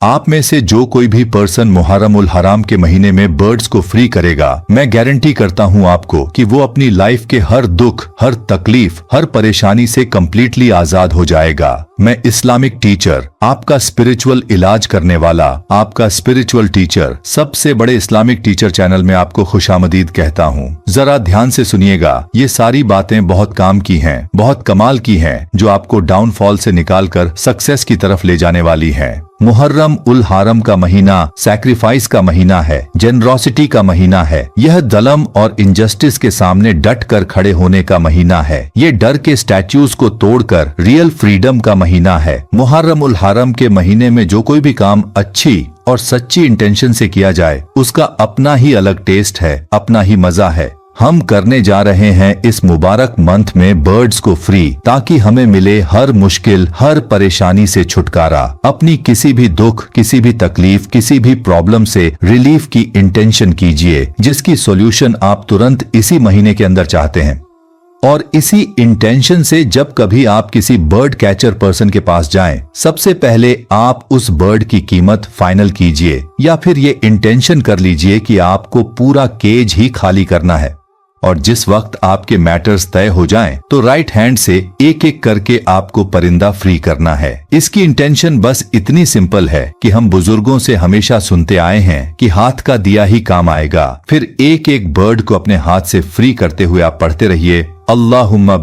आप में से जो कोई भी पर्सन मुहर्रम उल हराम के महीने में बर्ड्स को फ्री करेगा, मैं गारंटी करता हूं आपको कि वो अपनी लाइफ के हर दुख, हर तकलीफ, हर परेशानी से कंप्लीटली आजाद हो जाएगा। मैं इस्लामिक टीचर, आपका स्पिरिचुअल इलाज करने वाला, आपका स्पिरिचुअल टीचर, सबसे बड़े इस्लामिक टीचर चैनल में आपको खुशामदीद कहता हूँ। जरा ध्यान से सुनिएगा, ये सारी बातें बहुत काम की हैं, बहुत कमाल की हैं, जो आपको डाउनफॉल से निकालकर सक्सेस की तरफ ले जाने वाली हैं। मुहर्रम उल हराम का महीना सैक्रिफाइस का महीना है, जेनरोसिटी का महीना है। यह दलम और इनजस्टिस के सामने डट कर खड़े होने का महीना है। ये डर के स्टैच्यूज को तोड़कर रियल फ्रीडम का महीना है। मुहर्रम उल हराम के महीने में जो कोई भी काम अच्छी और सच्ची इंटेंशन से किया जाए, उसका अपना ही अलग टेस्ट है, अपना ही मजा है। हम करने जा रहे हैं इस मुबारक मंथ में बर्ड्स को फ्री, ताकि हमें मिले हर मुश्किल, हर परेशानी से छुटकारा। अपनी किसी भी दुख, किसी भी तकलीफ, किसी भी प्रॉब्लम से रिलीफ की इंटेंशन कीजिए, जिसकी सॉल्यूशन आप तुरंत इसी महीने के अंदर चाहते हैं। और इसी इंटेंशन से जब कभी आप किसी बर्ड कैचर पर्सन के पास जाएं, सबसे पहले आप उस बर्ड की कीमत फाइनल कीजिए, या फिर ये इंटेंशन कर लीजिए कि आपको पूरा केज ही खाली करना है। और जिस वक्त आपके मैटर्स तय हो जाएं, तो राइट हैंड से एक एक करके आपको परिंदा फ्री करना है। इसकी इंटेंशन बस इतनी सिंपल है कि हम बुजुर्गों से हमेशा सुनते आए हैं कि हाथ का दिया ही काम आएगा। फिर एक एक बर्ड को अपने हाथ से फ्री करते हुए आप पढ़ते रहिए, अल्लाहुम्मा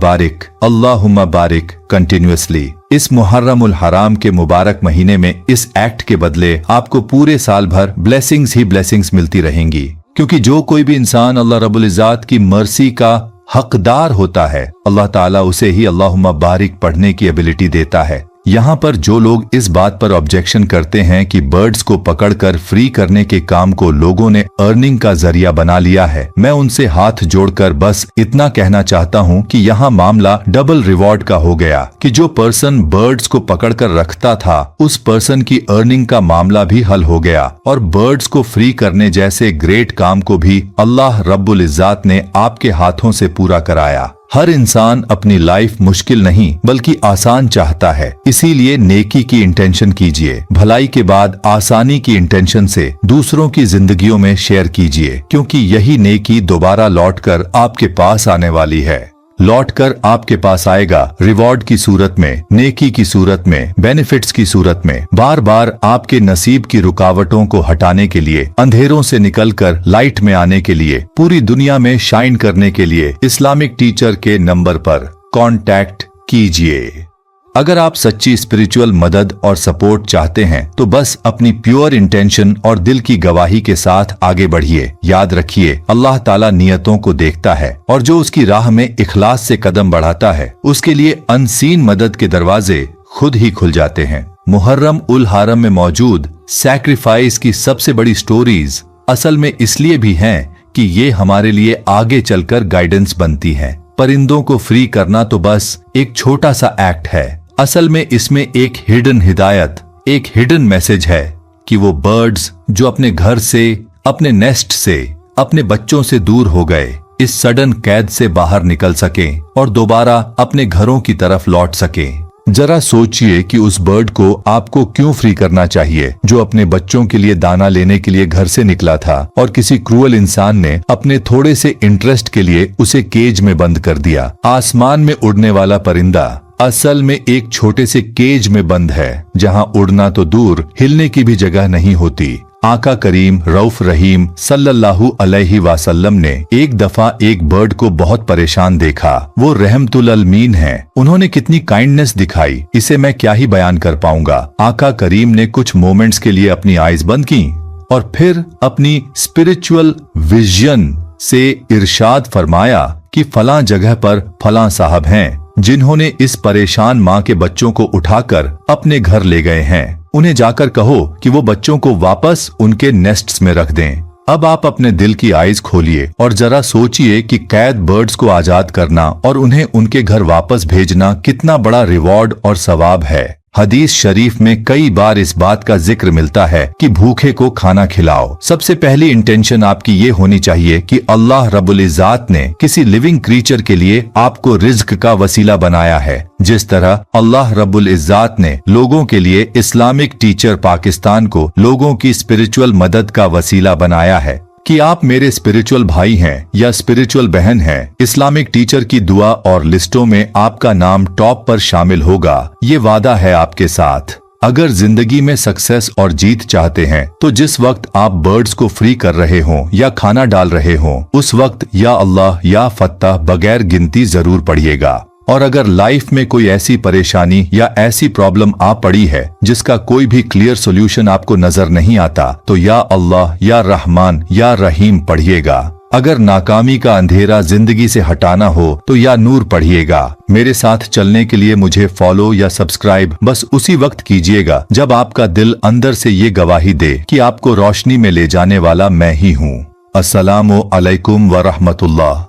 बारिक कंटिन्यूअसली। इस मुहर्रम उल हराम के मुबारक महीने में इस एक्ट के बदले आपको पूरे साल भर ब्लेसिंग्स ही ब्लेसिंग्स मिलती रहेंगी, क्योंकि जो कोई भी इंसान अल्लाह रब्बुल इज़्ज़त की मर्सी का हकदार होता है, अल्लाह ताला उसे ही अल्लाहुम्मा बारिक पढ़ने की एबिलिटी देता है। यहाँ पर जो लोग इस बात पर ऑब्जेक्शन करते हैं कि बर्ड्स को पकड़कर फ्री करने के काम को लोगों ने अर्निंग का जरिया बना लिया है, मैं उनसे हाथ जोड़कर बस इतना कहना चाहता हूँ कि यहाँ मामला डबल रिवॉर्ड का हो गया कि जो पर्सन बर्ड्स को पकड़कर रखता था, उस पर्सन की अर्निंग का मामला भी हल हो गया, और बर्ड्स को फ्री करने जैसे ग्रेट काम को भी अल्लाह रब्बुल इज़्ज़त ने आपके हाथों से पूरा कराया। हर इंसान अपनी लाइफ मुश्किल नहीं बल्कि आसान चाहता है, इसीलिए नेकी की इंटेंशन कीजिए। भलाई के बाद आसानी की इंटेंशन से दूसरों की जिंदगियों में शेयर कीजिए, क्योंकि यही नेकी दोबारा लौटकर आपके पास आने वाली है। लौटकर आपके पास आएगा रिवॉर्ड की सूरत में, नेकी की सूरत में, बेनिफिट्स की सूरत में, बार बार आपके नसीब की रुकावटों को हटाने के लिए, अंधेरों से निकलकर लाइट में आने के लिए, पूरी दुनिया में शाइन करने के लिए इस्लामिक टीचर के नंबर पर कांटेक्ट कीजिए। अगर आप सच्ची स्पिरिचुअल मदद और सपोर्ट चाहते हैं, तो बस अपनी प्योर इंटेंशन और दिल की गवाही के साथ आगे बढ़िए। याद रखिए, अल्लाह ताला नियतों को देखता है, और जो उसकी राह में इखलास से कदम बढ़ाता है, उसके लिए अनसीन मदद के दरवाजे खुद ही खुल जाते हैं। मुहर्रम उल हराम में मौजूद सैक्रिफाइस की सबसे बड़ी स्टोरीज असल में इसलिए भी हैं कि ये हमारे लिए आगे चलकर गाइडेंस बनती हैं। परिंदों को फ्री करना तो बस एक छोटा सा एक्ट है, असल में इसमें एक हिडन हिदायत, एक हिडन मैसेज है कि वो बर्ड्स जो अपने घर से, अपने नेस्ट से, अपने बच्चों से दूर हो गए, इस सडन कैद से बाहर निकल सकें और दोबारा अपने घरों की तरफ लौट सकें। जरा सोचिए कि उस बर्ड को आपको क्यों फ्री करना चाहिए, जो अपने बच्चों के लिए दाना लेने के लिए घर से निकला था, और किसी क्रूअल इंसान ने अपने थोड़े से इंटरेस्ट के लिए उसे केज में बंद कर दिया। आसमान में उड़ने वाला परिंदा असल में एक छोटे से केज में बंद है, जहां उड़ना तो दूर, हिलने की भी जगह नहीं होती। आका करीम रऊफ रहीम सल्लल्लाहु अलैहि वसल्लम ने एक दफा एक बर्ड को बहुत परेशान देखा। वो रहमतुल अलमीन है, उन्होंने कितनी काइंडनेस दिखाई, इसे मैं क्या ही बयान कर पाऊंगा। आका करीम ने कुछ मोमेंट्स के लिए अपनी आइज बंद की और फिर अपनी स्पिरिचुअल विजन से इरशाद फरमाया कि फलां जगह पर फलां साहब हैं, जिन्होंने इस परेशान माँ के बच्चों को उठाकर अपने घर ले गए हैं। उन्हें जाकर कहो कि वो बच्चों को वापस उनके नेस्ट्स में रख दें। अब आप अपने दिल की आइज खोलिए और जरा सोचिए कि कैद बर्ड्स को आजाद करना और उन्हें उनके घर वापस भेजना कितना बड़ा रिवॉर्ड और सवाब है। हदीस शरीफ में कई बार इस बात का जिक्र मिलता है कि भूखे को खाना खिलाओ। सबसे पहली इंटेंशन आपकी ये होनी चाहिए कि अल्लाह रब्बुल इज़्ज़त ने किसी लिविंग क्रीचर के लिए आपको रिज्क का वसीला बनाया है, जिस तरह अल्लाह रब्बुल इज़्ज़त ने लोगों के लिए इस्लामिक टीचर पाकिस्तान को लोगों की स्पिरिचुअल मदद का वसीला बनाया है। कि आप मेरे स्पिरिचुअल भाई हैं या स्पिरिचुअल बहन हैं, इस्लामिक टीचर की दुआ और लिस्टों में आपका नाम टॉप पर शामिल होगा। ये वादा है आपके साथ। अगर जिंदगी में सक्सेस और जीत चाहते हैं तो जिस वक्त आप बर्ड्स को फ्री कर रहे हों या खाना डाल रहे हों, उस वक्त या अल्लाह या फत्ताह बगैर गिनती जरूर पढ़िएगा। और अगर लाइफ में कोई ऐसी परेशानी या ऐसी प्रॉब्लम आ पड़ी है जिसका कोई भी क्लियर सॉल्यूशन आपको नजर नहीं आता, तो या अल्लाह या रहमान या रहीम पढ़िएगा। अगर नाकामी का अंधेरा जिंदगी से हटाना हो तो या नूर पढ़िएगा। मेरे साथ चलने के लिए मुझे फॉलो या सब्सक्राइब बस उसी वक्त कीजिएगा जब आपका दिल अंदर से ये गवाही दे कि आपको रोशनी में ले जाने वाला मैं ही हूँ। अस्सलामु अलैकुम व रहमतुल्लाह।